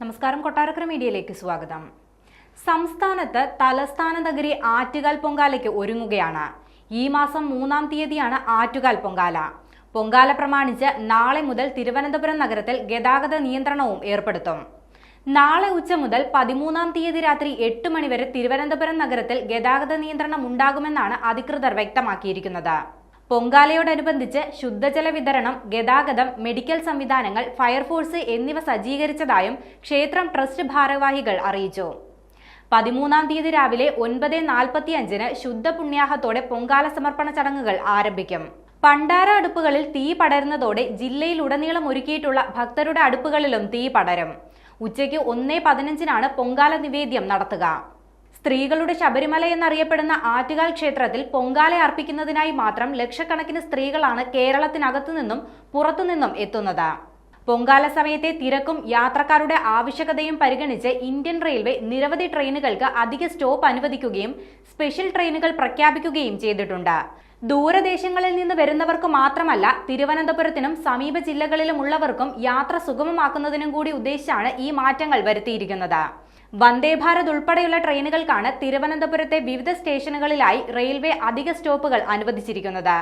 നമസ്കാരം, കൊട്ടാരക്കര മീഡിയയിലേക്ക് സ്വാഗതം. സംസ്ഥാനത്ത് തലസ്ഥാന നഗരി ആറ്റുകാൽ പൊങ്കാലയ്ക്ക് ഒരുങ്ങുകയാണ്. ഈ മാസം 3-ാം തീയതിയാണ് ആറ്റുകാൽ പൊങ്കാല. പൊങ്കാല പ്രമാണിച്ച് നാളെ മുതൽ തിരുവനന്തപുരം നഗരത്തിൽ ഗതാഗത നിയന്ത്രണവും ഏർപ്പെടുത്തും. നാളെ ഉച്ച മുതൽ 13-ാം തീയതി രാത്രി 8 മണി വരെ തിരുവനന്തപുരം നഗരത്തിൽ ഗതാഗത നിയന്ത്രണം ഉണ്ടാകുമെന്നാണ് അധികൃതർ വ്യക്തമാക്കിയിരിക്കുന്നത്. പൊങ്കാലയോടനുബന്ധിച്ച് ശുദ്ധജല വിതരണം, ഗതാഗതം, മെഡിക്കൽ സംവിധാനങ്ങൾ, ഫയർഫോഴ്സ് എന്നിവ സജ്ജീകരിച്ചതായും ക്ഷേത്രം ട്രസ്റ്റ് ഭാരവാഹികൾ അറിയിച്ചു. 13-ാം തീയതി രാവിലെ 9:45-ന് ശുദ്ധ പുണ്യാഹത്തോടെ പൊങ്കാല സമർപ്പണ ചടങ്ങുകൾ ആരംഭിക്കും. പണ്ടാര അടുപ്പുകളിൽ തീ പടരുന്നതോടെ ജില്ലയിലുടനീളം ഒരുക്കിയിട്ടുള്ള ഭക്തരുടെ അടുപ്പുകളിലും തീ പടരും. ഉച്ചയ്ക്ക് 1:15-നാണ് പൊങ്കാല നിവേദ്യം നടത്തുക. സ്ത്രീകളുടെ ശബരിമല എന്നറിയപ്പെടുന്ന ആറ്റുകാൽ ക്ഷേത്രത്തിൽ പൊങ്കാല അർപ്പിക്കുന്നതിനായി മാത്രം ലക്ഷക്കണക്കിന് സ്ത്രീകളാണ് കേരളത്തിനകത്തു നിന്നും പുറത്തുനിന്നും എത്തുന്നത്. പൊങ്കാല സമയത്തെ തിരക്കും യാത്രക്കാരുടെ ആവശ്യകതയും പരിഗണിച്ച് ഇന്ത്യൻ റെയിൽവേ നിരവധി ട്രെയിനുകൾക്ക് അധിക സ്റ്റോപ്പ് അനുവദിക്കുകയും സ്പെഷ്യൽ ട്രെയിനുകൾ പ്രഖ്യാപിക്കുകയും ചെയ്തിട്ടുണ്ട്. ദൂരദേശങ്ങളിൽ നിന്ന് വരുന്നവർക്ക് മാത്രമല്ല, തിരുവനന്തപുരത്തിനും സമീപ ജില്ലകളിലുമുള്ളവർക്കും യാത്ര സുഗമമാക്കുന്നതിനും കൂടി ഉദ്ദേശിച്ചാണ് ഈ മാറ്റങ്ങൾ വരുത്തിയിരിക്കുന്നത്. വന്ദേ ഭാരത് ഉൾപ്പെടെയുള്ള ട്രെയിനുകൾക്കാണ് തിരുവനന്തപുരത്തെ വിവിധ സ്റ്റേഷനുകളിലായി റെയിൽവേ അധിക സ്റ്റോപ്പുകൾ അനുവദിച്ചിരിക്കുന്നത്.